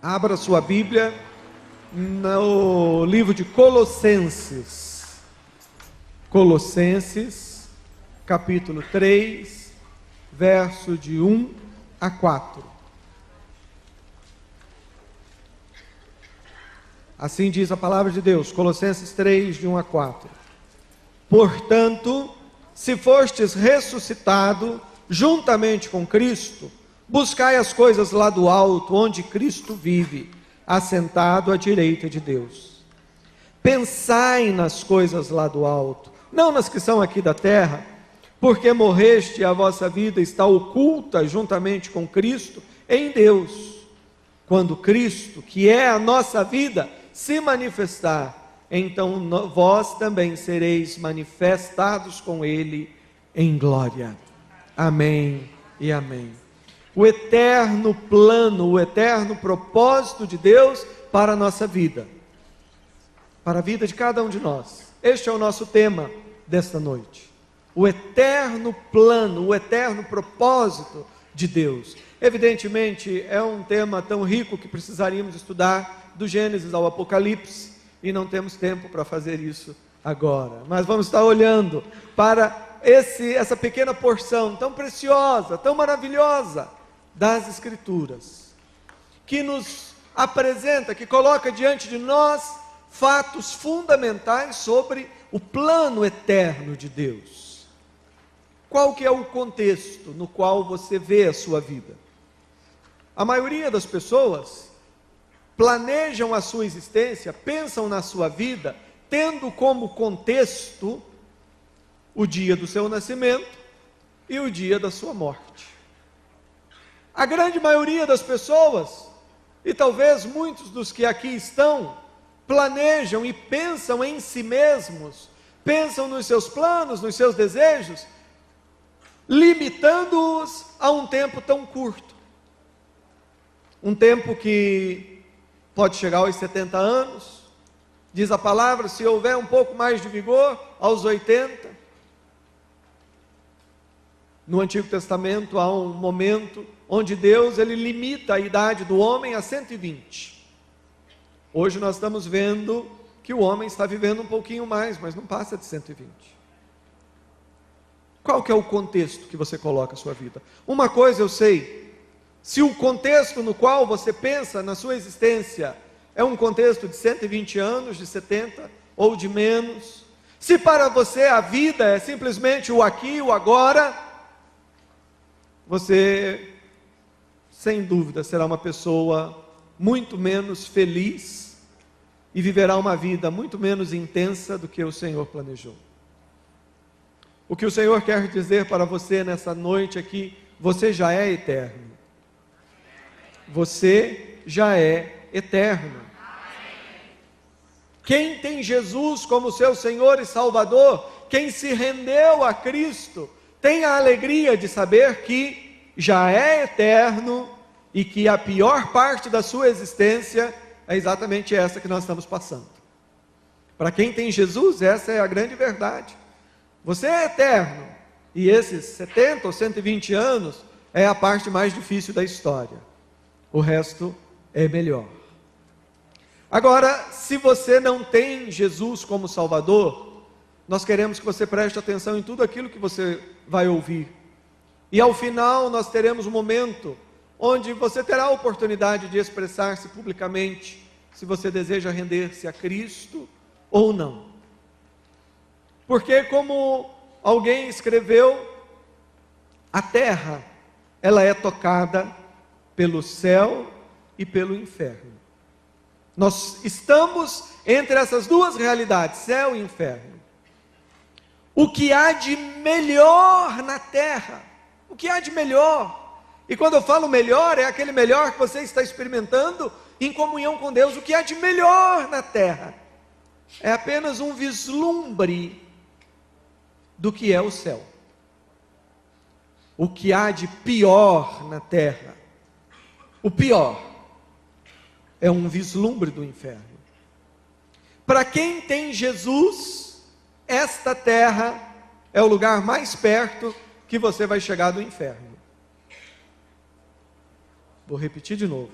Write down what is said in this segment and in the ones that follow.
Abra sua Bíblia no livro de Colossenses. Colossenses, capítulo 3, verso de 1 a 4. Assim diz a palavra de Deus, Colossenses 3, de 1 a 4. Portanto, se fostes ressuscitado juntamente com Cristo, buscai as coisas lá do alto, onde Cristo vive, assentado à direita de Deus. Pensai nas coisas lá do alto, não nas que são aqui da terra, porque morreste e a vossa vida está oculta juntamente com Cristo em Deus. Quando Cristo, que é a nossa vida, se manifestar, então vós também sereis manifestados com Ele em glória. Amém e amém. O eterno plano, o eterno propósito de Deus para a nossa vida, para a vida de cada um de nós. Este é o nosso tema desta noite. O eterno plano, o eterno propósito de Deus. Evidentemente, é um tema tão rico que precisaríamos estudar do Gênesis ao Apocalipse, e não temos tempo para fazer isso agora. Mas vamos estar olhando para essa pequena porção tão preciosa, tão maravilhosa das Escrituras, que nos apresenta, que coloca diante de nós fatos fundamentais sobre o plano eterno de Deus. Qual que é o contexto no qual você vê a sua vida? A maioria das pessoas planejam a sua existência, pensam na sua vida, tendo como contexto o dia do seu nascimento e o dia da sua morte. A grande maioria das pessoas, e talvez muitos dos que aqui estão, planejam e pensam em si mesmos, pensam nos seus planos, nos seus desejos, limitando-os a um tempo tão curto. Um tempo que pode chegar aos 70 anos, diz a palavra, se houver um pouco mais de vigor, aos 80. No Antigo Testamento há um momento onde Deus ele limita a idade do homem a 120. Hoje nós estamos vendo que o homem está vivendo um pouquinho mais, mas não passa de 120. Qual que é o contexto que você coloca a sua vida? Uma coisa eu sei, se o contexto no qual você pensa na sua existência é um contexto de 120 anos, de 70 ou de menos, se para você a vida é simplesmente o aqui, o agora, você, sem dúvida, será uma pessoa muito menos feliz e viverá uma vida muito menos intensa do que o Senhor planejou. O que o Senhor quer dizer para você nessa noite aqui, você já é eterno. Você já é eterno. Quem tem Jesus como seu Senhor e Salvador, quem se rendeu a Cristo, tem a alegria de saber que já é eterno e que a pior parte da sua existência é exatamente essa que nós estamos passando. Para quem tem Jesus, essa é a grande verdade. Você é eterno e esses 70 ou 120 anos é a parte mais difícil da história. O resto é melhor. Agora, se você não tem Jesus como Salvador, nós queremos que você preste atenção em tudo aquilo que você vai ouvir. E ao final nós teremos um momento onde você terá a oportunidade de expressar-se publicamente, se você deseja render-se a Cristo ou não. Porque como alguém escreveu, a terra, ela é tocada pelo céu e pelo inferno. Nós estamos entre essas duas realidades, céu e inferno. O que há de melhor na terra, o que há de melhor, e quando eu falo melhor, é aquele melhor que você está experimentando em comunhão com Deus. O que há de melhor na terra é apenas um vislumbre do que é o céu. O que há de pior na terra, o pior, é um vislumbre do inferno. Para quem tem Jesus, esta terra é o lugar mais perto que você vai chegar do inferno. Vou repetir de novo.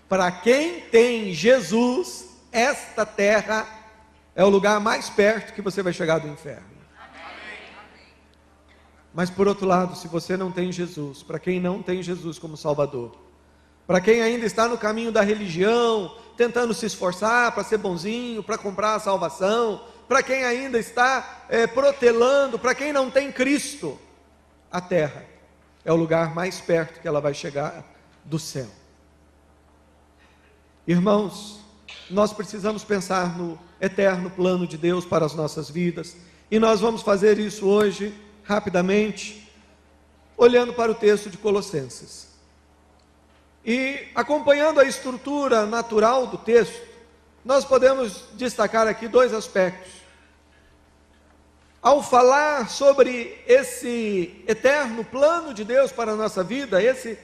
Para quem tem Jesus, esta terra é o lugar mais perto que você vai chegar do inferno. Mas por outro lado, se você não tem Jesus, para quem não tem Jesus como Salvador, para quem ainda está no caminho da religião, tentando se esforçar para ser bonzinho, para comprar a salvação, para quem ainda está protelando, para quem não tem Cristo, a terra é o lugar mais perto que ela vai chegar do céu. Irmãos, nós precisamos pensar no eterno plano de Deus para as nossas vidas, e nós vamos fazer isso hoje, rapidamente, olhando para o texto de Colossenses. E acompanhando a estrutura natural do texto, nós podemos destacar aqui dois aspectos. Ao falar sobre esse eterno plano de Deus para a nossa vida, esses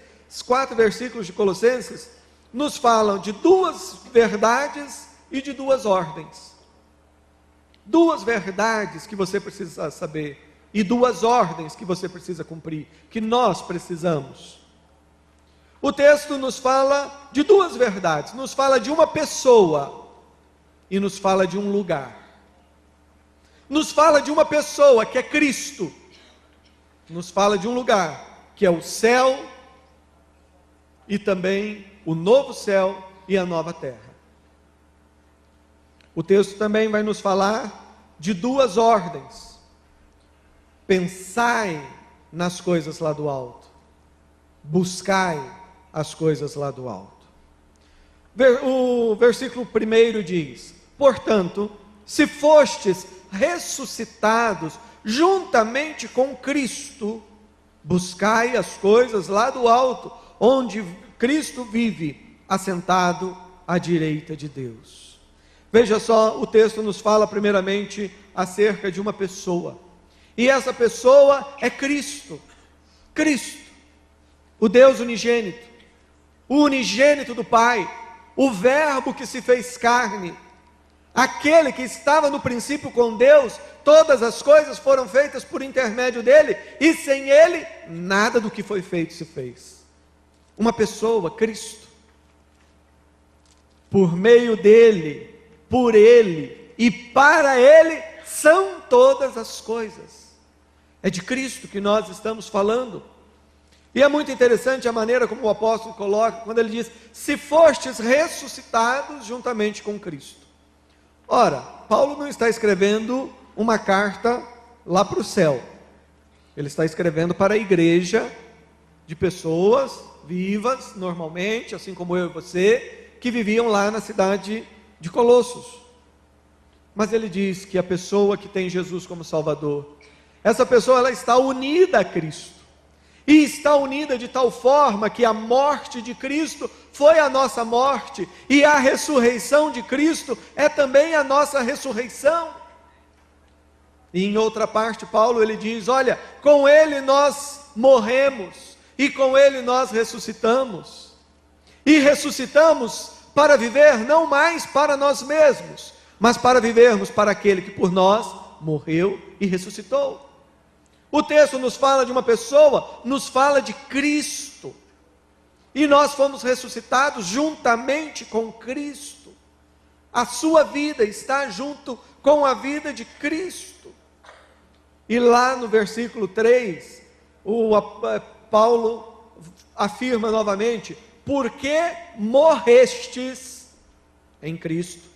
4 versículos de Colossenses nos falam de 2 verdades e de 2 ordens. 2 verdades que você precisa saber e 2 ordens que você precisa cumprir, que nós precisamos. O texto nos fala de 2 verdades, nos fala de uma pessoa e nos fala de um lugar. Nos fala de uma pessoa que é Cristo, nos fala de um lugar que é o céu e também o novo céu e a nova terra. O texto também vai nos falar de 2 ordens. Pensai nas coisas lá do alto, buscai as coisas lá do alto. O versículo 1 diz: portanto, se fostes ressuscitados juntamente com Cristo, buscai as coisas lá do alto, onde Cristo vive, assentado à direita de Deus. Veja só, o texto nos fala primeiramente acerca de uma pessoa, e essa pessoa é Cristo. Cristo, o Deus unigênito, o unigênito do Pai, o Verbo que se fez carne, aquele que estava no princípio com Deus. Todas as coisas foram feitas por intermédio dele, e sem ele, nada do que foi feito se fez. Uma pessoa, Cristo. Por meio dele, por ele e para ele, são todas as coisas. É de Cristo que nós estamos falando. E é muito interessante a maneira como o apóstolo coloca, quando ele diz: se fostes ressuscitados juntamente com Cristo. Ora, Paulo não está escrevendo uma carta lá para o céu. Ele está escrevendo para a igreja de pessoas vivas, normalmente, assim como eu e você, que viviam lá na cidade de Colossos. Mas ele diz que a pessoa que tem Jesus como Salvador, essa pessoa ela está unida a Cristo. E está unida de tal forma que a morte de Cristo foi a nossa morte, e a ressurreição de Cristo é também a nossa ressurreição. E em outra parte, Paulo ele diz: olha, com ele nós morremos, e com ele nós ressuscitamos. E ressuscitamos para viver não mais para nós mesmos, mas para vivermos para aquele que por nós morreu e ressuscitou. O texto nos fala de uma pessoa, nos fala de Cristo. E nós fomos ressuscitados juntamente com Cristo. A sua vida está junto com a vida de Cristo. E lá no versículo 3, Paulo afirma novamente: porque morrestes em Cristo,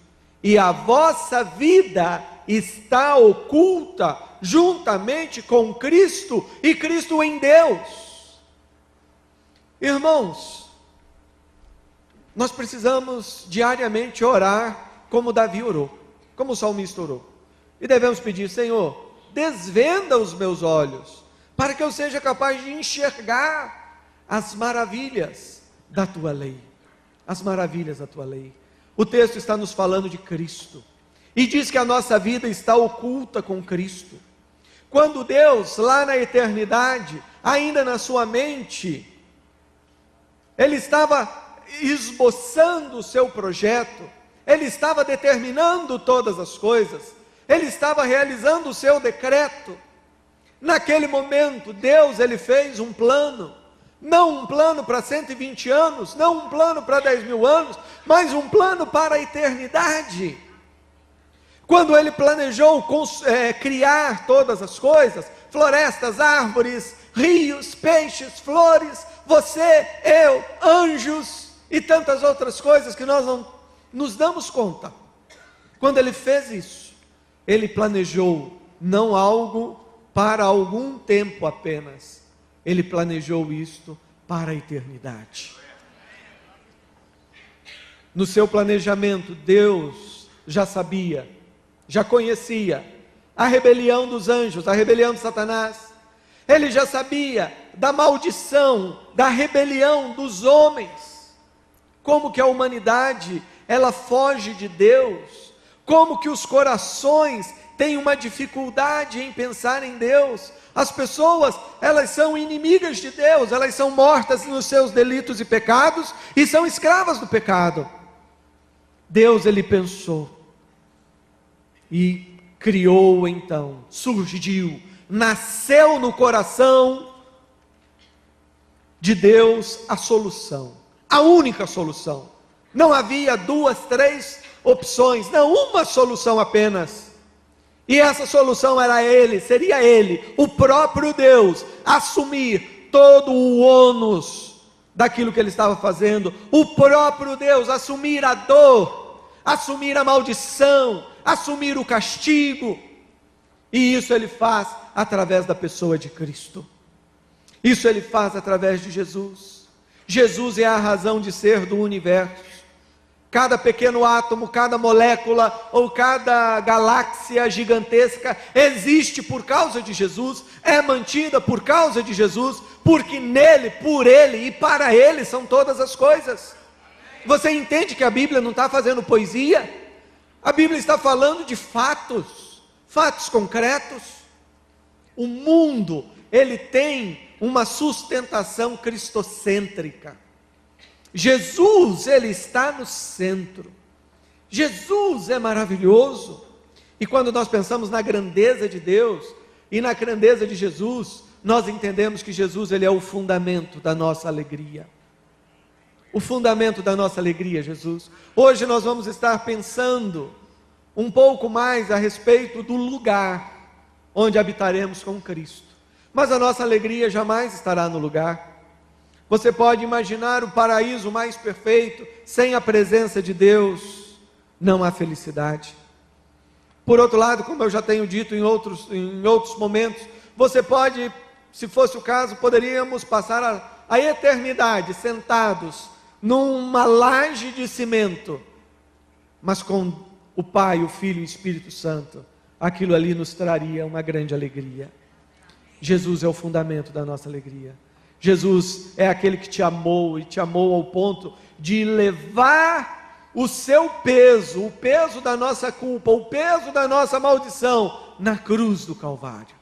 e a vossa vida está oculta juntamente com Cristo, e Cristo em Deus. Irmãos, nós precisamos diariamente orar como Davi orou, como o salmista orou, e devemos pedir: Senhor, desvenda os meus olhos, para que eu seja capaz de enxergar as maravilhas da tua lei, as maravilhas da tua lei. O texto está nos falando de Cristo, e diz que a nossa vida está oculta com Cristo. Quando Deus, lá na eternidade, ainda na sua mente, Ele estava esboçando o seu projeto, Ele estava determinando todas as coisas, Ele estava realizando o seu decreto. Naquele momento, Deus, Ele fez um plano Não um plano para 120 anos, não um plano para 10.000 anos, mas um plano para a eternidade. Quando ele planejou criar todas as coisas, florestas, árvores, rios, peixes, flores, você, eu, anjos e tantas outras coisas que nós não nos damos conta. Quando ele fez isso, ele planejou não algo para algum tempo apenas, ele planejou isto para a eternidade. No seu planejamento, Deus já sabia, já conhecia a rebelião dos anjos, a rebelião de Satanás. Ele já sabia da maldição, da rebelião dos homens. Como que a humanidade, ela foge de Deus. Como que os corações têm uma dificuldade em pensar em Deus. As pessoas, elas são inimigas de Deus, elas são mortas nos seus delitos e pecados e são escravas do pecado. Deus, ele pensou e criou então, surgiu, nasceu no coração de Deus a solução, a única solução. Não havia 2, 3 opções, não, uma solução apenas. E essa solução era ele, seria ele, o próprio Deus, assumir todo o ônus daquilo que ele estava fazendo, o próprio Deus assumir a dor, assumir a maldição, assumir o castigo. E isso ele faz através da pessoa de Cristo. Isso ele faz através de Jesus. Jesus é a razão de ser do universo. Cada pequeno átomo, cada molécula ou cada galáxia gigantesca existe por causa de Jesus, é mantida por causa de Jesus, porque nele, por ele e para ele são todas as coisas. Você entende que a Bíblia não está fazendo poesia? A Bíblia está falando de fatos, fatos concretos. O mundo, ele tem uma sustentação cristocêntrica. Jesus, ele está no centro. Jesus é maravilhoso. E quando nós pensamos na grandeza de Deus e na grandeza de Jesus, nós entendemos que Jesus, ele é o fundamento da nossa alegria. O fundamento da nossa alegria, Jesus. Hoje nós vamos estar pensando um pouco mais a respeito do lugar onde habitaremos com Cristo. Mas a nossa alegria jamais estará no lugar. Você pode imaginar o paraíso mais perfeito, sem a presença de Deus, não há felicidade. Por outro lado, como eu já tenho dito em outros momentos, você pode, se fosse o caso, poderíamos passar a eternidade sentados numa laje de cimento, mas com o Pai, o Filho e o Espírito Santo, aquilo ali nos traria uma grande alegria. Jesus é o fundamento da nossa alegria. Jesus é aquele que te amou, e te amou ao ponto de levar o seu peso, o peso da nossa culpa, o peso da nossa maldição, na cruz do Calvário.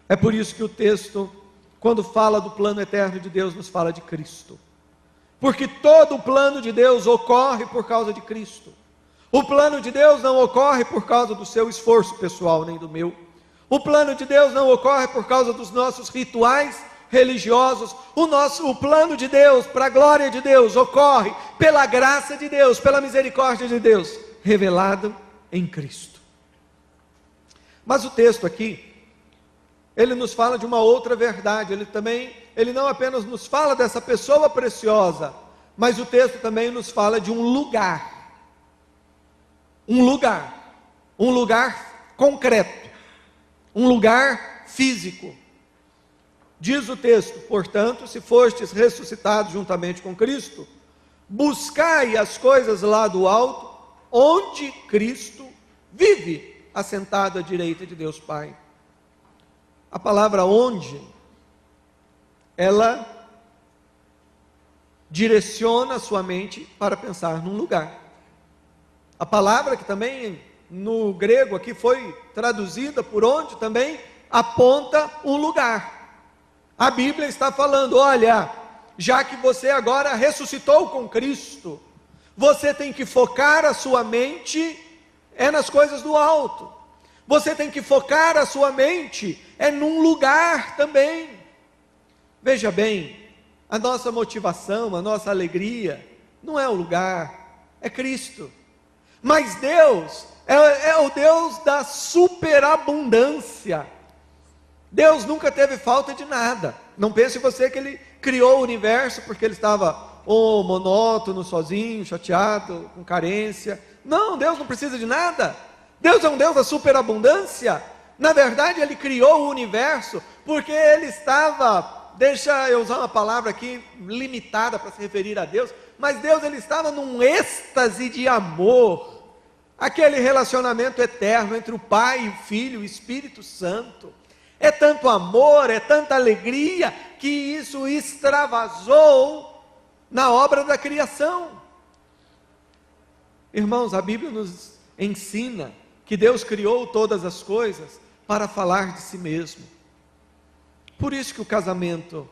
É por isso que o texto, quando fala do plano eterno de Deus, nos fala de Cristo. Porque todo o plano de Deus ocorre por causa de Cristo. O plano de Deus não ocorre por causa do seu esforço pessoal, nem do meu. O plano de Deus não ocorre por causa dos nossos rituais religiosos. O plano de Deus, para a glória de Deus, ocorre pela graça de Deus, pela misericórdia de Deus, revelado em Cristo. Mas o texto aqui, ele nos fala de uma outra verdade. Ele não apenas nos fala dessa pessoa preciosa, mas o texto também nos fala de um lugar. Um lugar concreto, um lugar físico. Diz o texto: portanto, se fostes ressuscitados juntamente com Cristo, buscai as coisas lá do alto, onde Cristo vive, assentado à direita de Deus Pai. A palavra onde, ela direciona a sua mente para pensar num lugar. A palavra que também no grego aqui foi traduzida por onde também aponta um lugar. A Bíblia está falando: olha, já que você agora ressuscitou com Cristo, você tem que focar a sua mente nas coisas do alto. Você tem que focar a sua mente num lugar também. Veja bem, a nossa motivação, a nossa alegria, não é o lugar, é Cristo. Mas Deus é o Deus da superabundância. Deus nunca teve falta de nada. Não pense você que Ele criou o universo porque Ele estava monótono, sozinho, chateado, com carência. Não, Deus não precisa de nada. Deus é um Deus da superabundância. Na verdade, Ele criou o universo porque Ele estava, deixa eu usar uma palavra aqui limitada para se referir a Deus, mas Deus, Ele estava num êxtase de amor, aquele relacionamento eterno entre o Pai, o Filho e o Espírito Santo. É tanto amor, é tanta alegria, que isso extravasou na obra da criação. Irmãos, a Bíblia nos ensina que Deus criou todas as coisas para falar de si mesmo. Por isso que o casamento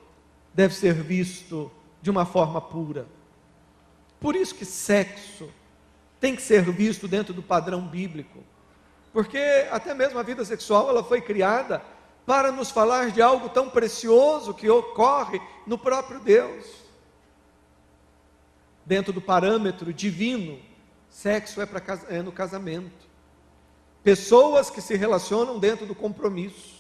deve ser visto de uma forma pura. Por isso que sexo tem que ser visto dentro do padrão bíblico. Porque até mesmo a vida sexual, ela foi criada para nos falar de algo tão precioso que ocorre no próprio Deus. Dentro do parâmetro divino, sexo é no casamento. Pessoas que se relacionam dentro do compromisso.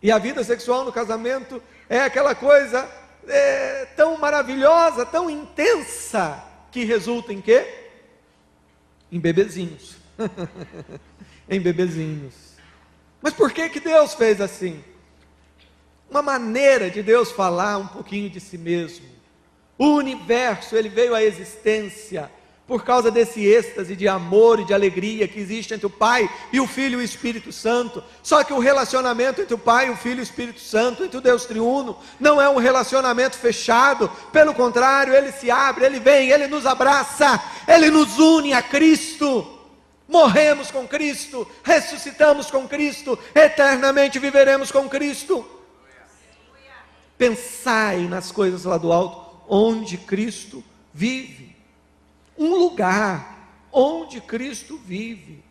E a vida sexual no casamento é aquela coisa tão maravilhosa, tão intensa, que resulta em quê? Em bebezinhos. Em bebezinhos. Mas por que Deus fez assim? Uma maneira de Deus falar um pouquinho de si mesmo. O universo, ele veio à existência por causa desse êxtase de amor e de alegria que existe entre o Pai e o Filho e o Espírito Santo. Só que o relacionamento entre o Pai, o Filho e o Espírito Santo, entre o Deus triuno, não é um relacionamento fechado. Pelo contrário, ele se abre, ele vem, ele nos abraça, ele nos une a Cristo. Morremos com Cristo, ressuscitamos com Cristo, eternamente viveremos com Cristo. Pensai nas coisas lá do alto, onde Cristo vive. Um lugar onde Cristo vive.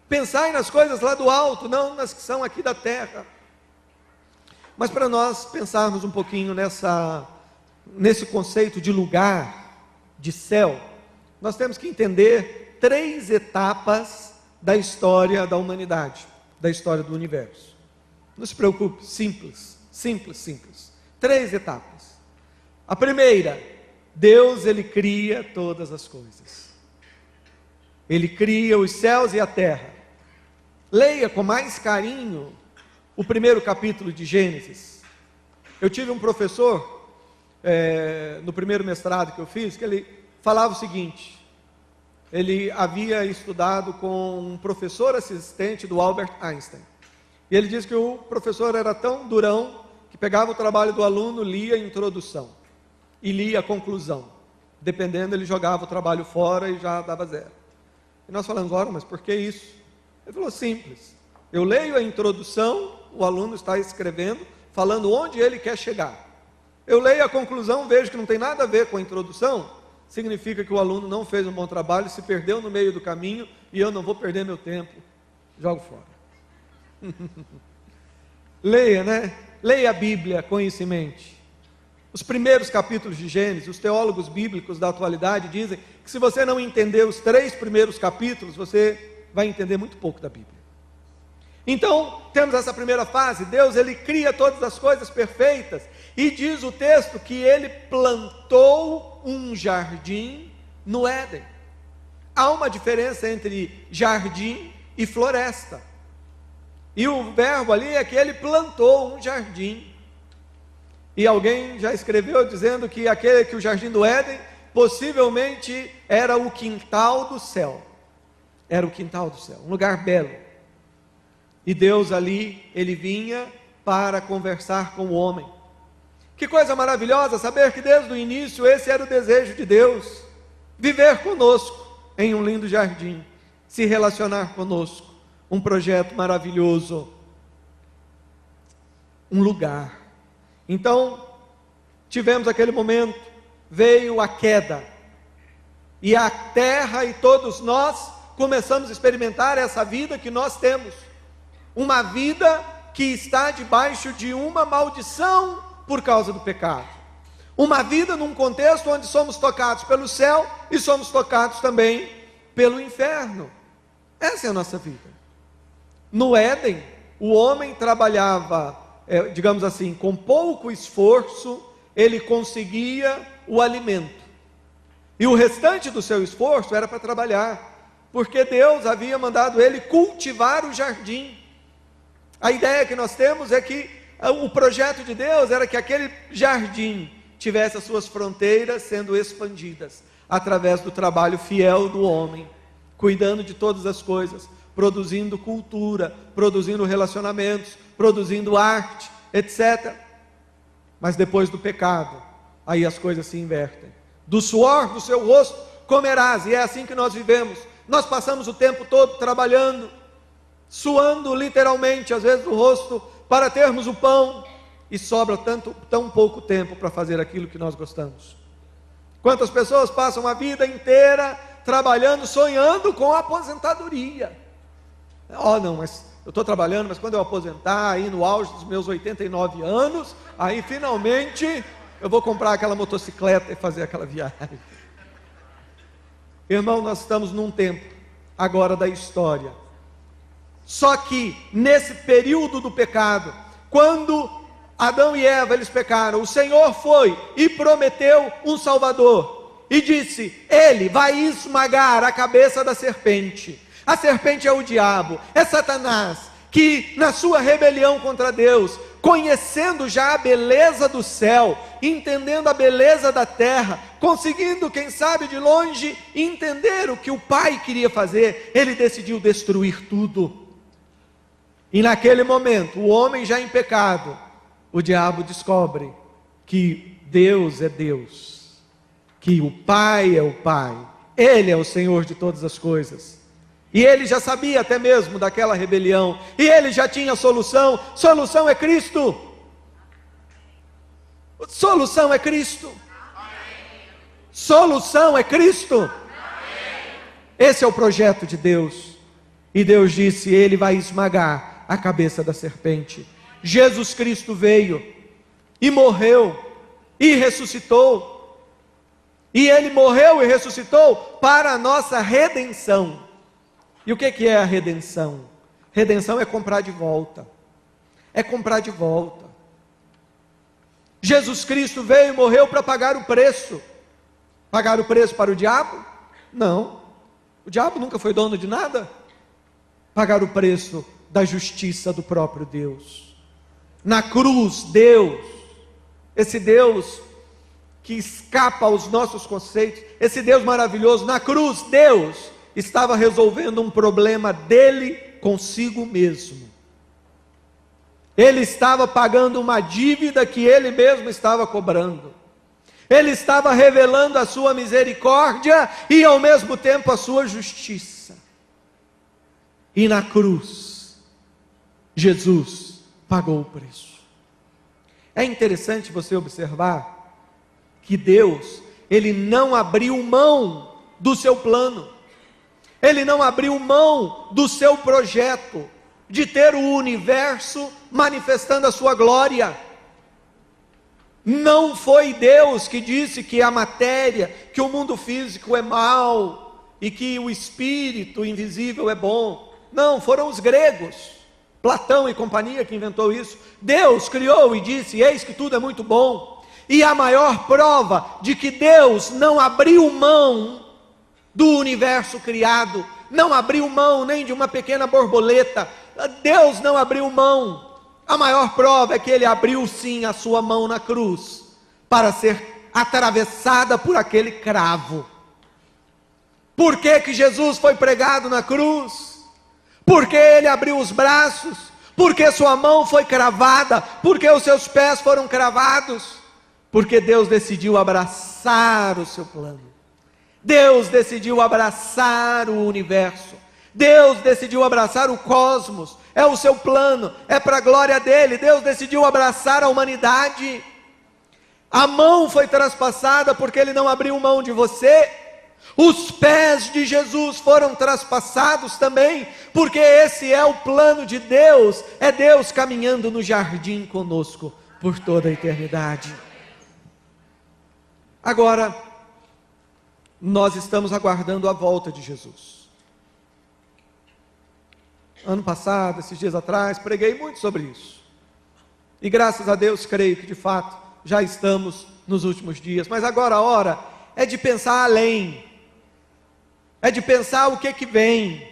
Pensai nas coisas lá do alto, não nas que são aqui da terra. Mas para nós pensarmos um pouquinho nesse conceito de lugar, de céu, nós temos que entender 3 etapas da história da humanidade, da história do universo. Não se preocupe, simples. 3 etapas. A primeira, Deus, ele cria todas as coisas. Ele cria os céus e a terra. Leia com mais carinho o primeiro capítulo de Gênesis. Eu tive um professor, no primeiro mestrado que eu fiz, que ele falava o seguinte: ele havia estudado com um professor assistente do Albert Einstein, e ele disse que o professor era tão durão, que pegava o trabalho do aluno, lia a introdução, e lia a conclusão, dependendo ele jogava o trabalho fora e já dava 0, e nós falamos: ora, mas por que isso? Ele falou: simples, eu leio a introdução, o aluno está escrevendo, falando onde ele quer chegar, eu leio a conclusão, vejo que não tem nada a ver com a introdução, significa que o aluno não fez um bom trabalho, se perdeu no meio do caminho, e eu não vou perder meu tempo, jogo fora. Leia, né? Leia a Bíblia com isso em mente. Os primeiros capítulos de Gênesis, os teólogos bíblicos da atualidade dizem que se você não entender os 3 primeiros capítulos, você vai entender muito pouco da Bíblia. Então, temos essa primeira fase. Deus, ele cria todas as coisas perfeitas, e diz o texto que ele plantou um jardim no Éden. Há uma diferença entre jardim e floresta, e o verbo ali é que ele plantou um jardim. E alguém já escreveu dizendo que o jardim do Éden possivelmente era o quintal do céu. Era o quintal do céu, um lugar belo. E Deus ali, ele vinha para conversar com o homem. Que coisa maravilhosa saber que desde o início esse era o desejo de Deus: viver conosco em um lindo jardim, se relacionar conosco. Um projeto maravilhoso, um lugar. Então, tivemos aquele momento, veio a queda, e a terra e todos nós começamos a experimentar essa vida que nós temos. Uma vida que está debaixo de uma maldição por causa do pecado. Uma vida num contexto onde somos tocados pelo céu e somos tocados também pelo inferno. Essa é a nossa vida. No Éden, o homem trabalhava, digamos assim, com pouco esforço, ele conseguia o alimento. E o restante do seu esforço era para trabalhar, porque Deus havia mandado ele cultivar o jardim. A ideia que nós temos é que o projeto de Deus era que aquele jardim tivesse as suas fronteiras sendo expandidas, através do trabalho fiel do homem, cuidando de todas as coisas, produzindo cultura, produzindo relacionamentos, produzindo arte, etc. Mas depois do pecado, aí as coisas se invertem. Do suor do seu rosto comerás, e é assim que nós vivemos. Nós passamos o tempo todo trabalhando, suando literalmente, às vezes do rosto, para termos o pão, e sobra tão pouco tempo para fazer aquilo que nós gostamos. Quantas pessoas passam a vida inteira trabalhando, sonhando com a aposentadoria? Não, mas eu estou trabalhando, mas quando eu aposentar, aí no auge dos meus 89 anos, aí finalmente eu vou comprar aquela motocicleta e fazer aquela viagem. Irmão, nós estamos num tempo agora da história. Só que nesse período do pecado, quando Adão e Eva eles pecaram, o Senhor foi e prometeu um Salvador. E disse, ele vai esmagar a cabeça da serpente. A serpente é o diabo, é Satanás, que na sua rebelião contra Deus, conhecendo já a beleza do céu, entendendo a beleza da terra, conseguindo, quem sabe de longe, entender o que o Pai queria fazer, ele decidiu destruir tudo. E naquele momento, o homem já em pecado, o diabo descobre que Deus é Deus, que o Pai é o Pai, Ele é o Senhor de todas as coisas. E ele já sabia até mesmo daquela rebelião, e ele já tinha solução. Solução é Cristo. Solução é Cristo. Solução é Cristo. Esse é o projeto de Deus. E Deus disse, ele vai esmagar a cabeça da serpente. Jesus Cristo veio e morreu e ressuscitou. E ele morreu e ressuscitou para a nossa redenção. E o que é a redenção? Redenção é comprar de volta. É comprar de volta. Jesus Cristo veio e morreu para pagar o preço. Pagar o preço para o diabo? Não. O diabo nunca foi dono de nada. Pagar o preço da justiça do próprio Deus. Na cruz, Deus, esse Deus que escapa aos nossos conceitos, esse Deus maravilhoso, na cruz, Deus estava resolvendo um problema dele consigo mesmo. Ele estava pagando uma dívida que ele mesmo estava cobrando. Ele estava revelando a sua misericórdia e ao mesmo tempo a sua justiça. E na cruz, Jesus pagou o preço. É interessante você observar que Deus, ele não abriu mão do seu plano. Ele não abriu mão do seu projeto de ter o universo manifestando a sua glória. Não foi Deus que disse que a matéria, que o mundo físico é mau e que o espírito invisível é bom. Não, foram os gregos, Platão e companhia que inventou isso. Deus criou e disse, eis que tudo é muito bom. E a maior prova de que Deus não abriu mão do universo criado, não abriu mão nem de uma pequena borboleta, Deus não abriu mão. A maior prova é que ele abriu sim a sua mão na cruz, para ser atravessada por aquele cravo. Por que que Jesus foi pregado na cruz? Porque ele abriu os braços, porque sua mão foi cravada, porque os seus pés foram cravados, porque Deus decidiu abraçar o seu plano. Deus decidiu abraçar o universo. Deus decidiu abraçar o cosmos. É o seu plano, é para a glória dele. Deus decidiu abraçar a humanidade. A mão foi traspassada porque ele não abriu mão de você. Os pés de Jesus foram traspassados também, porque esse é o plano de Deus. É Deus caminhando no jardim conosco, por toda a eternidade. Agora, nós estamos aguardando a volta de Jesus. Ano passado, esses dias atrás, preguei muito sobre isso. E graças a Deus, creio que de fato já estamos nos últimos dias. Mas agora a hora é de pensar além. É de pensar o que vem.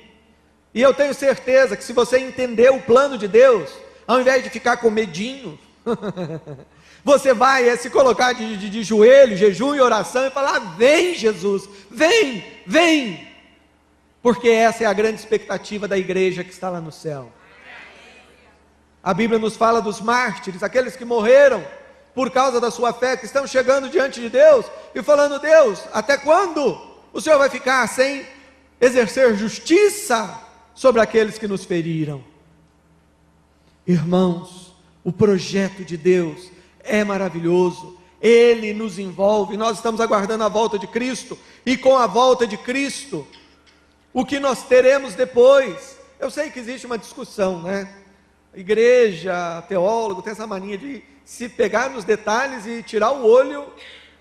E eu tenho certeza que se você entender o plano de Deus, ao invés de ficar com medinho, você vai se colocar de joelho, jejum e oração e falar: vem Jesus, vem. Porque essa é a grande expectativa da igreja que está lá no céu. A Bíblia nos fala dos mártires, aqueles que morreram por causa da sua fé, que estão chegando diante de Deus e falando: Deus, até quando o Senhor vai ficar sem exercer justiça sobre aqueles que nos feriram? Irmãos, o projeto de Deus é maravilhoso, Ele nos envolve. Nós estamos aguardando a volta de Cristo, e com a volta de Cristo, o que nós teremos depois? Eu sei que existe uma discussão, né? Igreja, teólogo, tem essa mania de se pegar nos detalhes e tirar o olho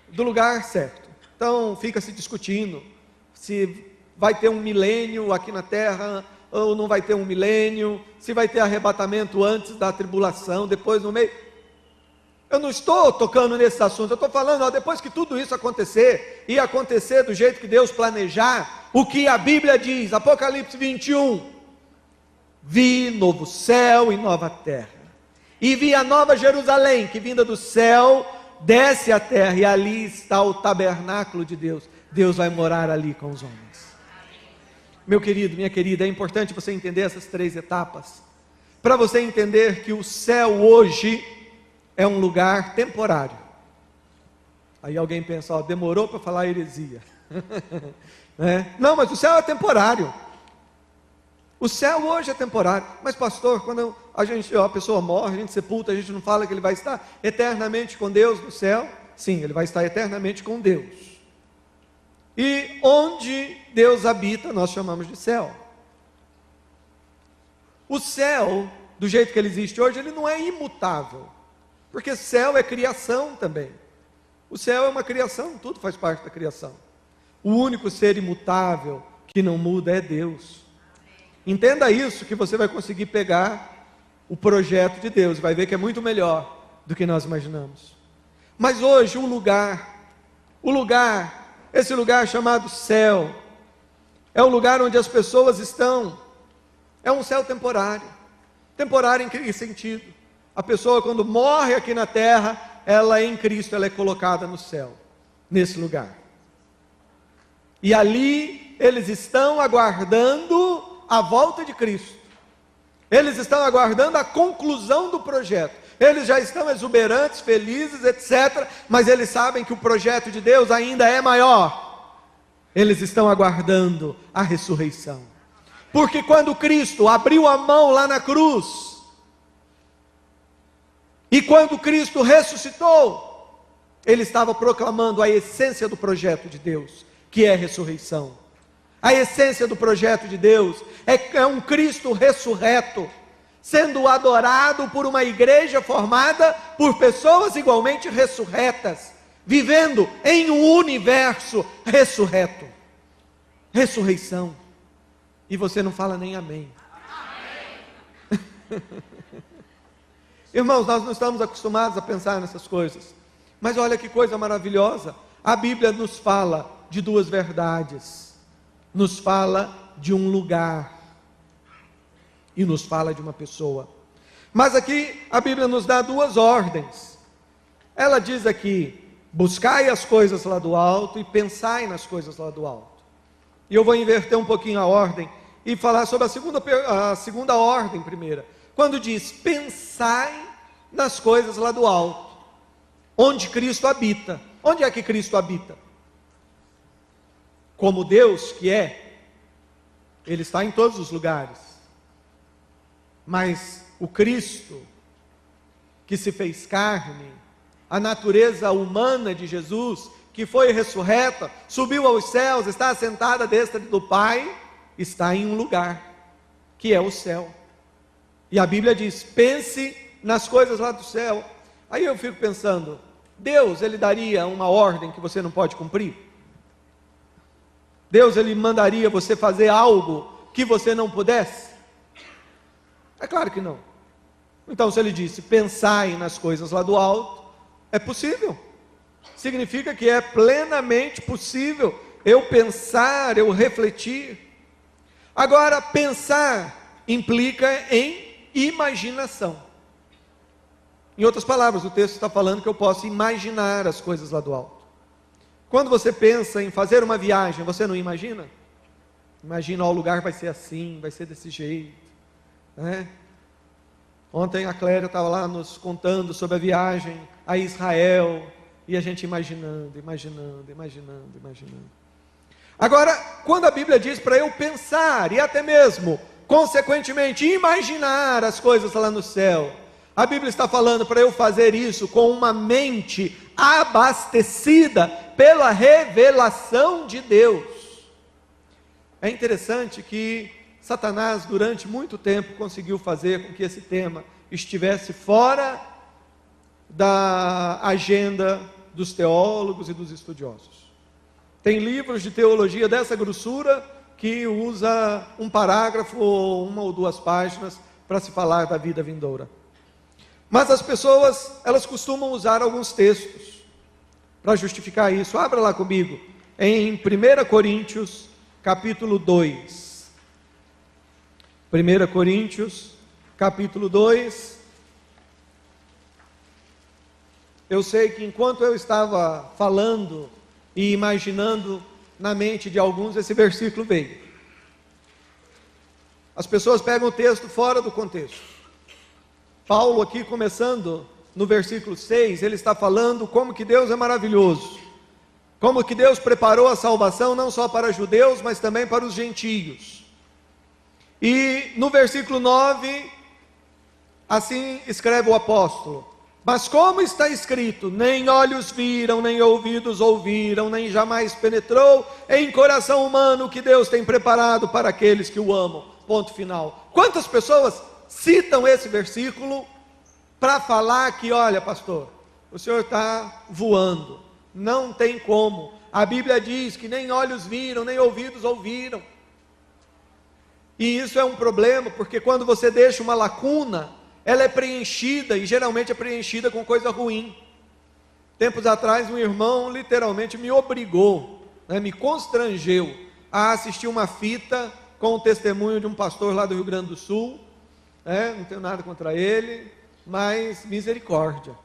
do lugar certo. Então fica se discutindo se vai ter um milênio aqui na terra ou não vai ter um milênio, se vai ter arrebatamento antes da tribulação, depois no meio. Eu não estou tocando nesse assunto, eu estou falando, depois que tudo isso acontecer, e acontecer do jeito que Deus planejar, o que a Bíblia diz, Apocalipse 21, vi novo céu e nova terra, e vi a nova Jerusalém, que vinda do céu, desce à terra, e ali está o tabernáculo de Deus. Deus vai morar ali com os homens. Meu querido, minha querida, é importante você entender essas três etapas, para você entender que o céu hoje é um lugar temporário. Aí alguém pensa: demorou para falar heresia. Não, mas o céu é temporário. O céu hoje é temporário. Mas pastor, quando a pessoa morre, a gente sepulta, a gente não fala que ele vai estar eternamente com Deus no céu? Sim, ele vai estar eternamente com Deus. E onde Deus habita, nós chamamos de céu. O céu, do jeito que ele existe hoje, ele não é imutável, porque céu é criação também. O céu é uma criação, tudo faz parte da criação. O único ser imutável que não muda é Deus. Entenda isso, que você vai conseguir pegar o projeto de Deus, vai ver que é muito melhor do que nós imaginamos. Mas hoje esse lugar chamado céu, é o lugar onde as pessoas estão. É um céu temporário. Temporário em que sentido? A pessoa, quando morre aqui na terra, ela em Cristo, ela é colocada no céu, nesse lugar. E ali eles estão aguardando a volta de Cristo. Eles estão aguardando a conclusão do projeto. Eles já estão exuberantes, felizes, etc. Mas eles sabem que o projeto de Deus ainda é maior. Eles estão aguardando a ressurreição. Porque quando Cristo abriu a mão lá na cruz, e quando Cristo ressuscitou, Ele estava proclamando a essência do projeto de Deus, que é a ressurreição. A essência do projeto de Deus é um Cristo ressurreto, sendo adorado por uma igreja formada por pessoas igualmente ressurretas, vivendo em um universo ressurreto. Ressurreição. E você não fala nem amém. Amém. Irmãos, nós não estamos acostumados a pensar nessas coisas, mas olha que coisa maravilhosa. A Bíblia nos fala de duas verdades, nos fala de um lugar e nos fala de uma pessoa. Mas aqui a Bíblia nos dá duas ordens. Ela diz aqui: buscai as coisas lá do alto e pensai nas coisas lá do alto. E eu vou inverter um pouquinho a ordem e falar sobre a segunda ordem primeira. Quando diz pensai nas coisas lá do alto, onde Cristo habita. Onde é que Cristo habita? Como Deus que é, Ele está em todos os lugares. Mas o Cristo que se fez carne, a natureza humana de Jesus, que foi ressurreta, subiu aos céus, está assentada à destra do Pai, está em um lugar, que é o céu. E a Bíblia diz: pense nas coisas lá do céu. Aí eu fico pensando, Deus, ele daria uma ordem que você não pode cumprir? Deus, ele mandaria você fazer algo que você não pudesse? É claro que não. Então, se ele disse, pensai nas coisas lá do alto, é possível. Significa que é plenamente possível eu pensar, eu refletir. Agora, pensar implica em imaginação. Em outras palavras, o texto está falando que eu posso imaginar as coisas lá do alto. Quando você pensa em fazer uma viagem, você não imagina? Imagina, ó, o lugar vai ser assim, vai ser desse jeito, né? Ontem a Cléria estava lá nos contando sobre a viagem a Israel, e a gente imaginando. Agora, quando a Bíblia diz para eu pensar, e até mesmo, consequentemente, imaginar as coisas lá no céu, a Bíblia está falando para eu fazer isso com uma mente abastecida pela revelação de Deus. É interessante que Satanás, durante muito tempo, conseguiu fazer com que esse tema estivesse fora da agenda dos teólogos e dos estudiosos. Tem livros de teologia dessa grossura que usa um parágrafo ou uma ou duas páginas para se falar da vida vindoura. Mas as pessoas, elas costumam usar alguns textos para justificar isso. Abra lá comigo, em 1 Coríntios, capítulo 2. 1 Coríntios, capítulo 2. Eu sei que enquanto eu estava falando e imaginando na mente de alguns, esse versículo veio. As pessoas pegam o texto fora do contexto. Paulo aqui, começando no versículo 6, ele está falando como que Deus é maravilhoso, como que Deus preparou a salvação não só para judeus, mas também para os gentios. E no versículo 9, assim escreve o apóstolo: mas como está escrito, nem olhos viram, nem ouvidos ouviram, nem jamais penetrou em coração humano o que Deus tem preparado para aqueles que o amam. Ponto final. Quantas pessoas citam esse versículo para falar que, olha, pastor, o senhor está voando, não tem como. A Bíblia diz que nem olhos viram, nem ouvidos ouviram. E isso é um problema, porque quando você deixa uma lacuna, ela é preenchida, e geralmente é preenchida com coisa ruim. Tempos atrás, um irmão literalmente me obrigou, me constrangeu a assistir uma fita com o testemunho de um pastor lá do Rio Grande do Sul. Não tenho nada contra ele, mas misericórdia.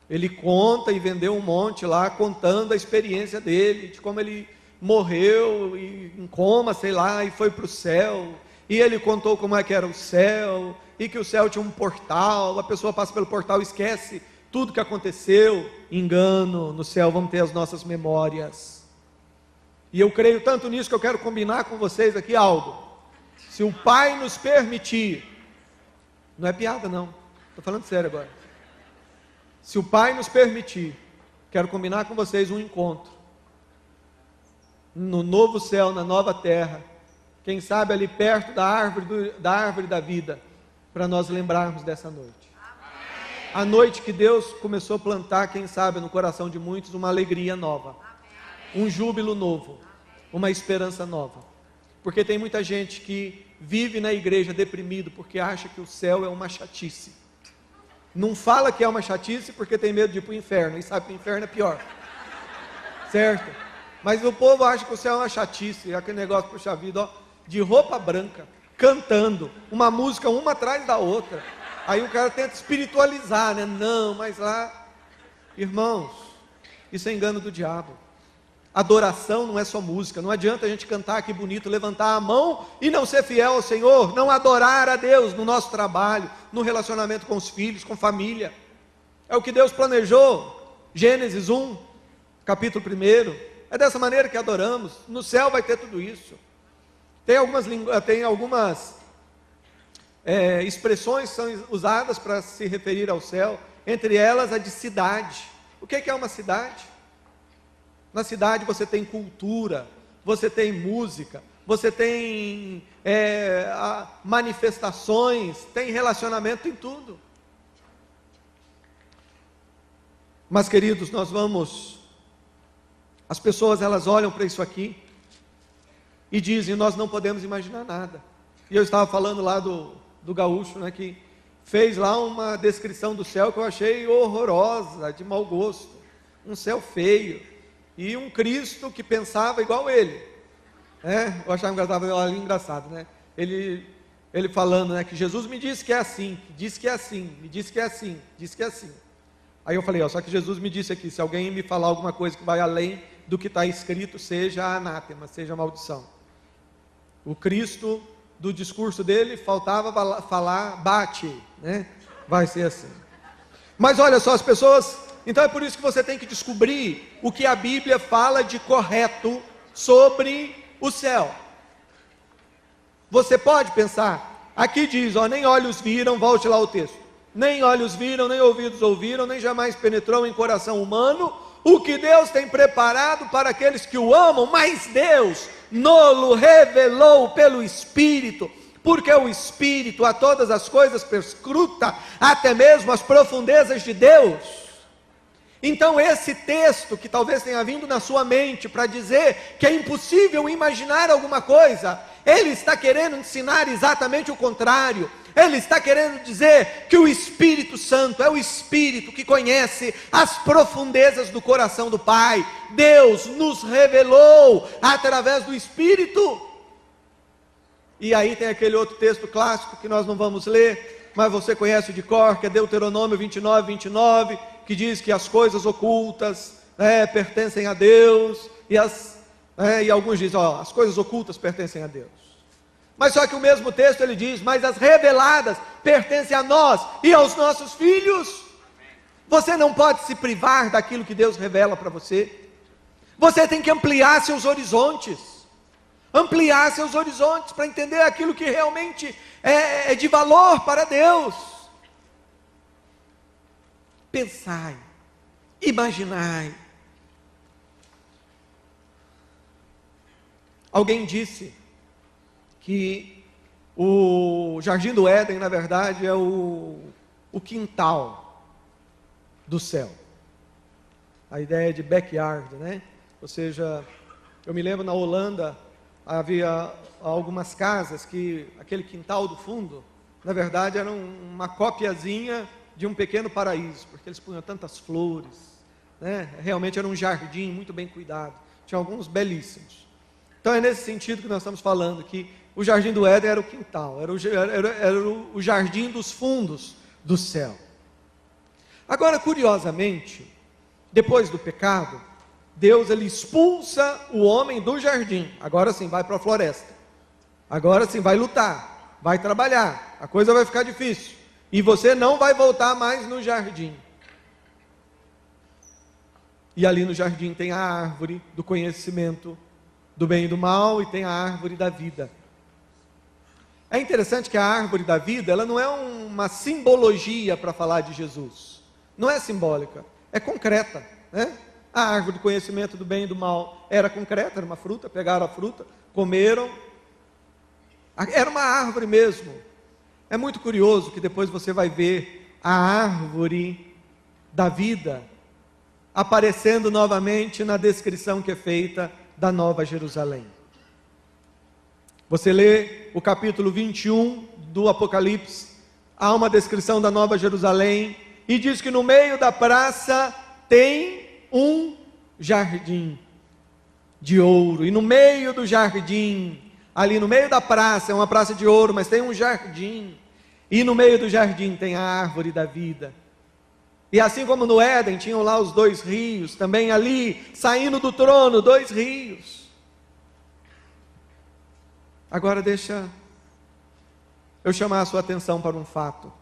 Ele conta e vendeu um monte lá, contando a experiência dele, de como ele morreu em coma, sei lá, e foi para o céu. E ele contou como é que era o céu, e que o céu tinha um portal, a pessoa passa pelo portal e esquece tudo que aconteceu. Engano, no céu vamos ter as nossas memórias. E eu creio tanto nisso que eu quero combinar com vocês aqui algo. Se o Pai nos permitir, não é piada não, estou falando sério agora. Se o Pai nos permitir, quero combinar com vocês um encontro no novo céu, na nova terra, quem sabe ali perto da árvore da vida, para nós lembrarmos dessa noite. Amém. A noite que Deus começou a plantar, quem sabe, no coração de muitos, uma alegria nova, um júbilo novo, uma esperança nova. Porque tem muita gente que vive na igreja deprimido, porque acha que o céu é uma chatice. Não fala que é uma chatice porque tem medo de ir para o inferno, e sabe que o inferno é pior. Certo? Mas o povo acha que o céu é uma chatice, é aquele negócio, puxa vida, ó, de roupa branca, cantando, uma música uma atrás da outra. Aí o cara tenta espiritualizar, né? Não, mas lá, irmãos, isso é engano do diabo. Adoração não é só música. Não adianta a gente cantar que bonito, levantar a mão e não ser fiel ao Senhor, não adorar a Deus no nosso trabalho, no relacionamento com os filhos, com família. É o que Deus planejou. Gênesis 1, capítulo 1. É dessa maneira que adoramos. No céu vai ter tudo isso. Tem algumas expressões que são usadas para se referir ao céu, entre elas a de cidade. O que é uma cidade? Na cidade você tem cultura, você tem música, você tem manifestações, tem relacionamento, tem tudo. Mas, queridos, as pessoas elas olham para isso aqui e dizem, nós não podemos imaginar nada. E eu estava falando lá do gaúcho, né, que fez lá uma descrição do céu que eu achei horrorosa, de mau gosto. Um céu feio, e um Cristo que pensava igual ele. Eu achava engraçado, né? Ele falando, né, que Jesus me disse que é assim, disse que é assim, me disse que é assim, disse que é assim. Aí eu falei, só que Jesus me disse aqui, se alguém me falar alguma coisa que vai além do que está escrito, seja anátema, seja maldição. O Cristo, do discurso dele, faltava falar, bate, né? Vai ser assim. Mas olha só, as pessoas, então é por isso que você tem que descobrir o que a Bíblia fala de correto sobre o céu. Você pode pensar, aqui diz, nem olhos viram, volte lá o texto. Nem olhos viram, nem ouvidos ouviram, nem jamais penetrou em coração humano o que Deus tem preparado para aqueles que o amam, mas Deus nolo revelou pelo Espírito, porque o Espírito a todas as coisas perscruta, até mesmo as profundezas de Deus. Então esse texto, que talvez tenha vindo na sua mente para dizer que é impossível imaginar alguma coisa, ele está querendo ensinar exatamente o contrário. Ele está querendo dizer que o Espírito Santo é o Espírito que conhece as profundezas do coração do Pai. Deus nos revelou através do Espírito. E aí tem aquele outro texto clássico que nós não vamos ler, mas você conhece de cor, que é Deuteronômio 29, que diz que as coisas ocultas pertencem a Deus, e alguns dizem, as coisas ocultas pertencem a Deus. Mas só que o mesmo texto ele diz, mas as reveladas pertencem a nós e aos nossos filhos. Você não pode se privar daquilo que Deus revela para você. Você tem que ampliar seus horizontes. Ampliar seus horizontes para entender aquilo que realmente é de valor para Deus. Pensai, imaginai. Alguém disse que o Jardim do Éden, na verdade, é o quintal do céu. A ideia de backyard, né? Ou seja, eu me lembro na Holanda, havia algumas casas que aquele quintal do fundo, na verdade, era uma copiazinha de um pequeno paraíso, porque eles punham tantas flores, né? Realmente era um jardim muito bem cuidado. Tinha alguns belíssimos. Então é nesse sentido que nós estamos falando, que o Jardim do Éden era o quintal, era o jardim dos fundos do céu. Agora, curiosamente, depois do pecado, Deus ele expulsa o homem do jardim. Agora sim, vai para a floresta. Agora sim, vai lutar, vai trabalhar. A coisa vai ficar difícil. E você não vai voltar mais no jardim. E ali no jardim tem a árvore do conhecimento do bem e do mal, e tem a árvore da vida. É interessante que a árvore da vida, ela não é uma simbologia para falar de Jesus. Não é simbólica, é concreta, né? A árvore do conhecimento do bem e do mal era concreta, era uma fruta, pegaram a fruta, comeram. Era uma árvore mesmo. É muito curioso que depois você vai ver a árvore da vida aparecendo novamente na descrição que é feita da Nova Jerusalém. Você lê o capítulo 21 do Apocalipse, há uma descrição da Nova Jerusalém, e diz que no meio da praça tem um jardim de ouro, e no meio do jardim, ali no meio da praça, é uma praça de ouro, mas tem um jardim, e no meio do jardim tem a árvore da vida. E assim como no Éden tinham lá os 2 rios, também ali, saindo do trono, 2 rios. Agora deixa eu chamar a sua atenção para um fato.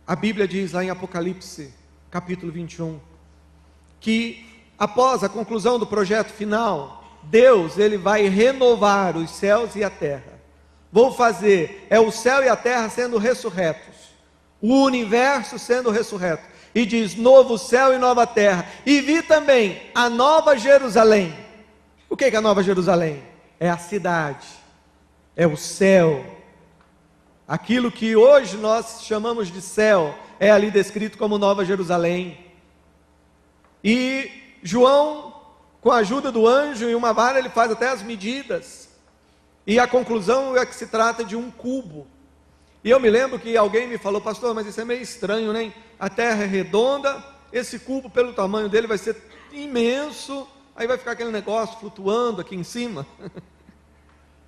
A Bíblia diz lá em Apocalipse, capítulo 21, que após a conclusão do projeto final, Deus ele vai renovar os céus e a terra. Vou fazer, o céu e a terra sendo ressurretos, o universo sendo ressurreto. E diz, novo céu e nova terra. E vi também a nova Jerusalém. O que é a Nova Jerusalém? É a cidade, é o céu. Aquilo que hoje nós chamamos de céu, é ali descrito como Nova Jerusalém. E João, com a ajuda do anjo e uma vara, ele faz até as medidas. E a conclusão é que se trata de um cubo. E eu me lembro que alguém me falou: pastor, mas isso é meio estranho, né? A terra é redonda, esse cubo, pelo tamanho dele, vai ser imenso, aí vai ficar aquele negócio flutuando aqui em cima.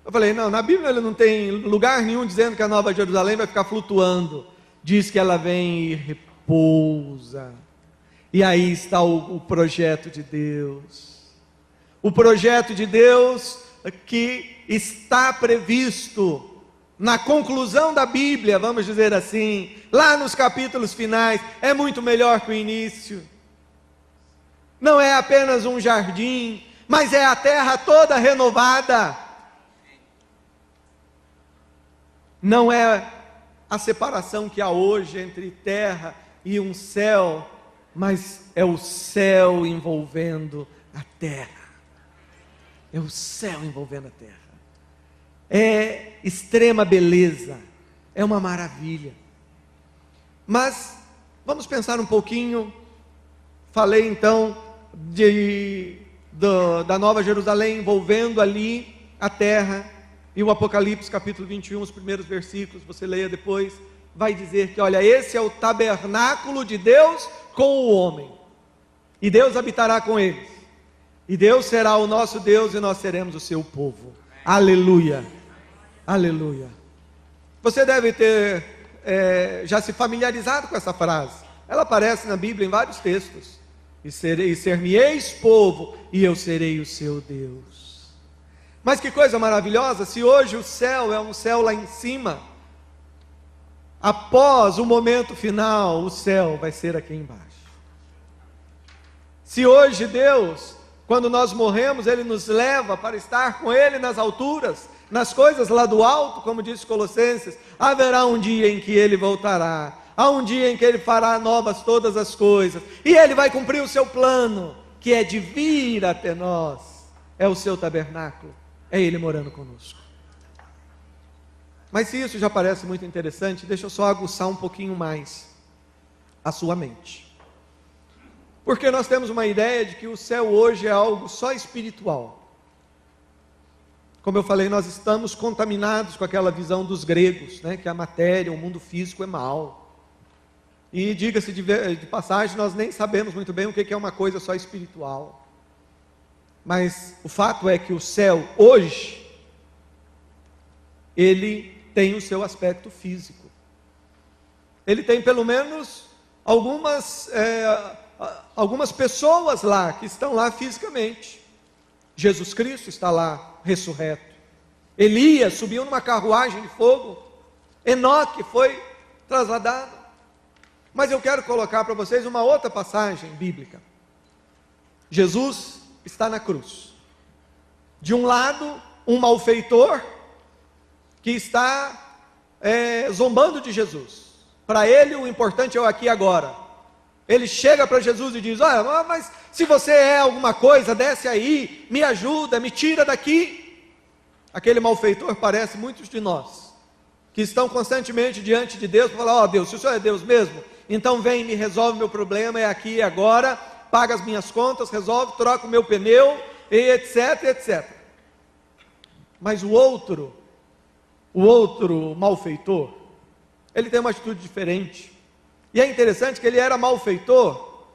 Eu falei: não, na Bíblia ele não tem lugar nenhum dizendo que a Nova Jerusalém vai ficar flutuando. Diz que ela vem e repousa. E aí está o projeto de Deus. O projeto de Deus que está previsto na conclusão da Bíblia, vamos dizer assim, lá nos capítulos finais, é muito melhor que o início. Não é apenas um jardim, mas é a terra toda renovada. Não é a separação que há hoje entre terra e um céu, mas é o céu envolvendo a terra. É o céu envolvendo a terra. É extrema beleza, é uma maravilha. Mas vamos pensar um pouquinho. Falei então da Nova Jerusalém envolvendo ali a terra. E o Apocalipse capítulo 21, os primeiros versículos, você leia depois, vai dizer que, olha, esse é o tabernáculo de Deus com o homem, e Deus habitará com eles, e Deus será o nosso Deus, e nós seremos o seu povo. Aleluia, aleluia. Você deve ter já se familiarizado com essa frase. Ela aparece na Bíblia em vários textos. E ser-me-eis povo, e eu serei o seu Deus. Mas que coisa maravilhosa, se hoje o céu é um céu lá em cima, após o momento final, o céu vai ser aqui embaixo. Se hoje Deus, quando nós morremos, Ele nos leva para estar com Ele nas alturas, nas coisas lá do alto, como diz Colossenses, haverá um dia em que Ele voltará, há um dia em que Ele fará novas todas as coisas, e Ele vai cumprir o seu plano, que é de vir até nós, é o seu tabernáculo, é Ele morando conosco. Mas se isso já parece muito interessante, deixa eu só aguçar um pouquinho mais a sua mente. Porque nós temos uma ideia de que o céu hoje é algo só espiritual. Como eu falei, nós estamos contaminados com aquela visão dos gregos, né, que a matéria, o mundo físico é mal. E diga-se de passagem, nós nem sabemos muito bem o que é uma coisa só espiritual. Mas o fato é que o céu hoje, ele tem o seu aspecto físico. Ele tem pelo menos algumas pessoas lá, que estão lá fisicamente. Jesus Cristo está lá, ressurreto. Elias subiu numa carruagem de fogo. Enoque foi trasladado. Mas eu quero colocar para vocês uma outra passagem bíblica. Jesus está na cruz. De um lado, um malfeitor que está zombando de Jesus. Para ele, o importante é o aqui e agora. Ele chega para Jesus e diz: olha, mas se você é alguma coisa, desce aí, me ajuda, me tira daqui. Aquele malfeitor parece muitos de nós, que estão constantemente diante de Deus, para falar: ó Deus, se o Senhor é Deus mesmo, então vem e me resolve meu problema, é aqui e agora, paga as minhas contas, resolve, troca o meu pneu, e etc, etc. Mas o outro malfeitor, ele tem uma atitude diferente. E é interessante que ele era malfeitor,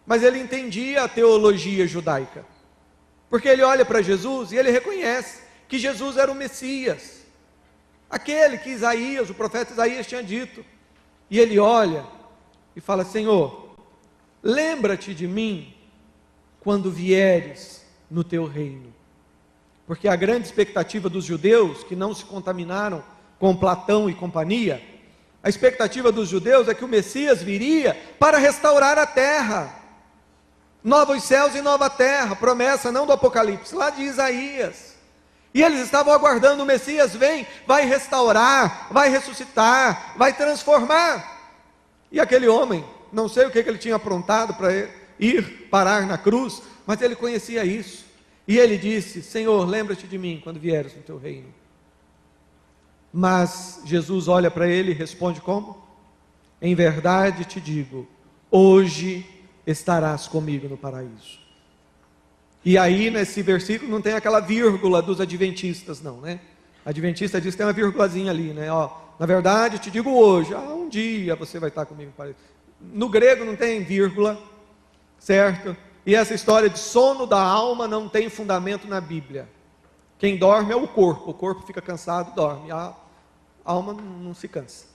mas ele entendia a teologia judaica. Porque ele olha para Jesus e ele reconhece que Jesus era o Messias, aquele que o profeta Isaías tinha dito. E ele olha e fala: Senhor, lembra-te de mim quando vieres no teu reino. Porque a grande expectativa dos judeus, que não se contaminaram com Platão e companhia, a expectativa dos judeus é que o Messias viria para restaurar a terra, novos céus e nova terra, promessa não do Apocalipse, lá de Isaías. E eles estavam aguardando: o Messias vem, vai restaurar, vai ressuscitar, vai transformar. E aquele homem, não sei o que ele tinha aprontado para ir parar na cruz, mas ele conhecia isso. E ele disse: Senhor, lembra-te de mim quando vieres no teu reino. Mas Jesus olha para ele e responde como? Em verdade te digo, hoje estarás comigo no paraíso. E aí nesse versículo não tem aquela vírgula dos adventistas não, né? Adventista diz que tem uma vírgulazinha ali, né? Ó, na verdade te digo hoje, um dia você vai estar comigo no paraíso. No grego não tem vírgula, certo? E essa história de sono da alma não tem fundamento na Bíblia. Quem dorme é o corpo fica cansado, dorme, a alma não se cansa.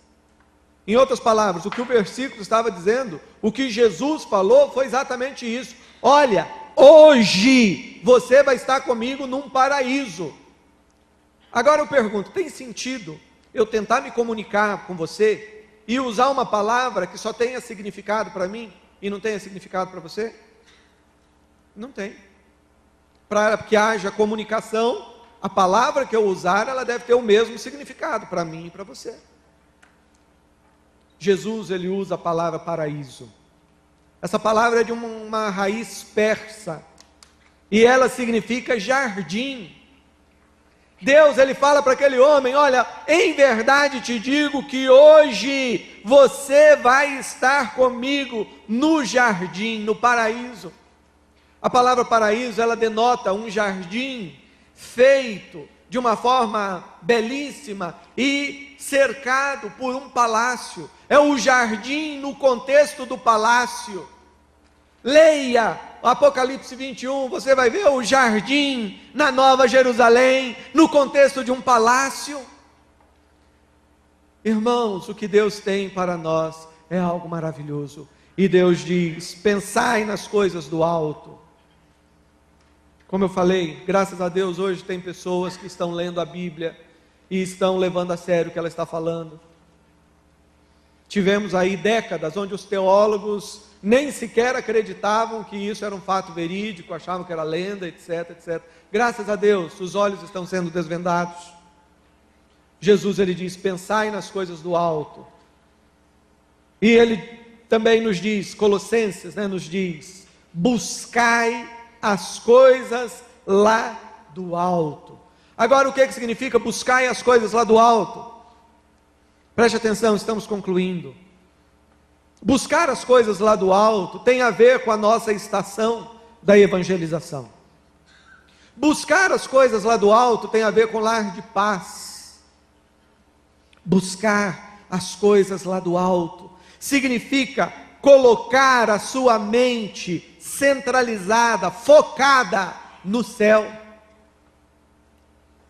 Em outras palavras, o que o versículo estava dizendo, o que Jesus falou foi exatamente isso. Olha, hoje você vai estar comigo num paraíso. Agora eu pergunto, tem sentido eu tentar me comunicar com você e usar uma palavra que só tenha significado para mim e não tenha significado para você? Não tem. Para que haja comunicação, a palavra que eu usar, ela deve ter o mesmo significado para mim e para você. Jesus, ele usa a palavra paraíso. Essa palavra é de uma raiz persa, e ela significa jardim. Deus, ele fala para aquele homem, olha, em verdade te digo que hoje você vai estar comigo no jardim, no paraíso. A palavra paraíso, ela denota um jardim feito de uma forma belíssima e cercado por um palácio. É o jardim no contexto do palácio. Leia o Apocalipse 21, você vai ver o jardim na Nova Jerusalém, no contexto de um palácio. Irmãos, o que Deus tem para nós é algo maravilhoso. E Deus diz, pensai nas coisas do alto. Como eu falei, graças a Deus hoje tem pessoas que estão lendo a Bíblia e estão levando a sério o que ela está falando. Tivemos aí décadas onde os teólogos nem sequer acreditavam que isso era um fato verídico, achavam que era lenda, etc, etc. Graças a Deus, os olhos estão sendo desvendados. Jesus, ele diz, pensai nas coisas do alto. E ele também nos diz, Colossenses, nos diz, buscai as coisas lá do alto. Agora, o que significa buscai as coisas lá do alto? Preste atenção, estamos concluindo. Buscar as coisas lá do alto tem a ver com a nossa estação da evangelização. Buscar as coisas lá do alto tem a ver com lar de paz. Buscar as coisas lá do alto significa colocar a sua mente centralizada, focada no céu.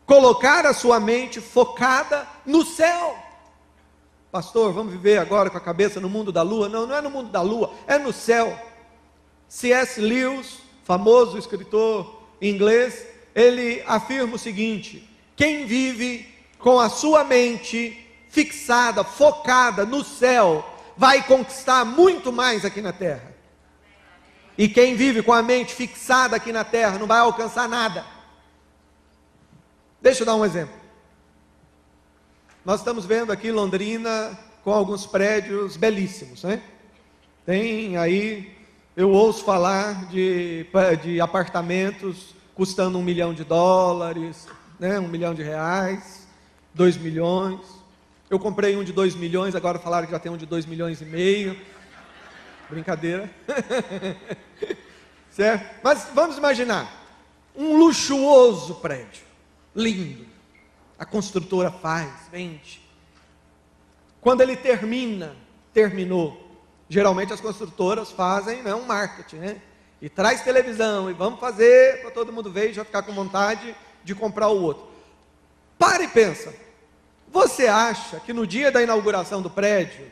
Colocar a sua mente focada no céu. Pastor, vamos viver agora com a cabeça no mundo da lua? Não, não é no mundo da lua, é no céu. C.S. Lewis, famoso escritor inglês, ele afirma o seguinte: quem vive com a sua mente fixada, focada no céu, vai conquistar muito mais aqui na terra. E quem vive com a mente fixada aqui na terra não vai alcançar nada. Deixa eu dar um exemplo. Nós estamos vendo aqui Londrina com alguns prédios belíssimos, né? Tem aí, eu ouço falar de apartamentos custando $1 milhão, né? R$1 milhão, 2 milhões. Eu comprei um de 2 milhões, agora falaram que já tem um de 2,5 milhões. Brincadeira. Certo? Mas vamos imaginar, um luxuoso prédio, lindo. A construtora faz, vende. Quando ele terminou. Geralmente as construtoras fazem um marketing, né? E traz televisão, e vamos fazer para todo mundo ver e já ficar com vontade de comprar o outro. Para e pensa. Você acha que no dia da inauguração do prédio,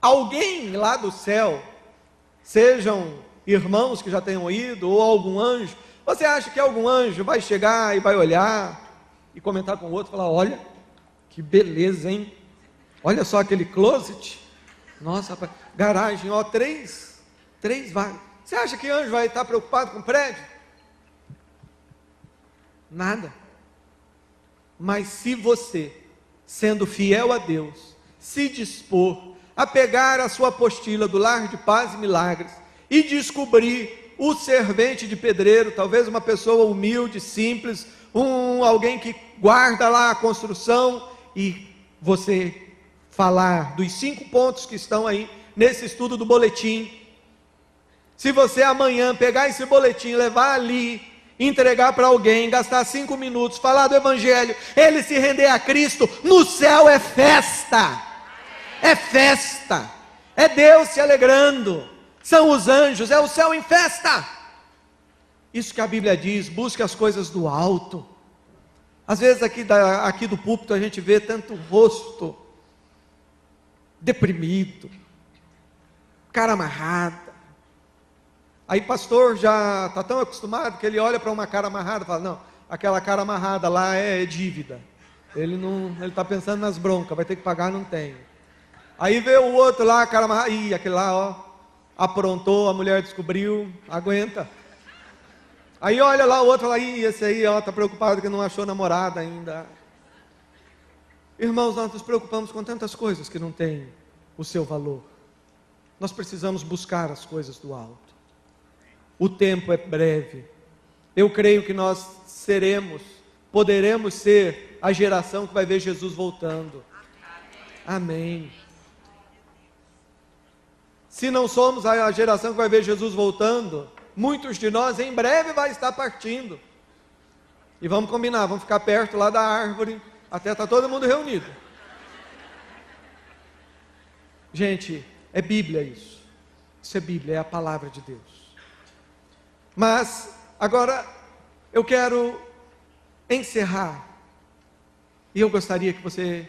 alguém lá do céu, sejam irmãos que já tenham ido, ou algum anjo, você acha que algum anjo vai chegar e vai olhar e comentar com o outro, falar, olha, que beleza, hein? Olha só aquele closet, nossa, rapaz, garagem, ó, três vagas. Você acha que anjo vai estar preocupado com o prédio? Nada. Mas se você, sendo fiel a Deus, se dispor a pegar a sua apostila do Lar de Paz e Milagres e descobrir o servente de pedreiro, talvez uma pessoa humilde, simples, alguém que guarda lá a construção, e você falar dos 5 pontos que estão aí nesse estudo do boletim. Se você amanhã pegar esse boletim, levar ali, entregar para alguém, gastar 5 minutos, falar do Evangelho, ele se render a Cristo, no céu é festa. É festa. É Deus se alegrando. São os anjos, é o céu em festa. Isso que a Bíblia diz, busque as coisas do alto. Às vezes aqui do púlpito a gente vê tanto rosto deprimido, cara amarrada. Aí pastor já está tão acostumado que ele olha para uma cara amarrada e fala, não, aquela cara amarrada lá é dívida. Ele está pensando nas broncas, vai ter que pagar, não tem. Aí vê o outro lá, cara amarrada, ih, aquele lá, ó, aprontou, a mulher descobriu, aguenta. Aí olha lá o outro, fala, ih, esse aí, ó, está preocupado que não achou namorada ainda. Irmãos, nós nos preocupamos com tantas coisas que não têm o seu valor. Nós precisamos buscar as coisas do alto. O tempo é breve. Eu creio que nós poderemos ser a geração que vai ver Jesus voltando. Amém. Se não somos a geração que vai ver Jesus voltando, muitos de nós em breve vai estar partindo. E vamos combinar, vamos ficar perto lá da árvore, até estar todo mundo reunido. Gente, é Bíblia isso. Isso é Bíblia, é a palavra de Deus. Mas, agora, eu quero encerrar. E eu gostaria que você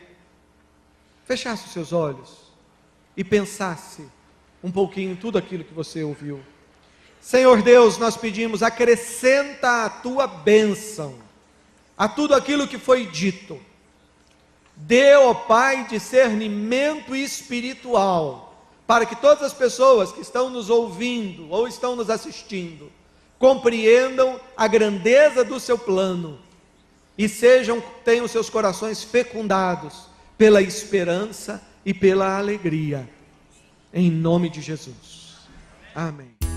fechasse os seus olhos e pensasse um pouquinho em tudo aquilo que você ouviu. Senhor Deus, nós pedimos, acrescenta a tua bênção a tudo aquilo que foi dito. Dê, ó Pai, discernimento espiritual, para que todas as pessoas que estão nos ouvindo ou estão nos assistindo, compreendam a grandeza do seu plano e tenham seus corações fecundados pela esperança e pela alegria. Em nome de Jesus. Amém.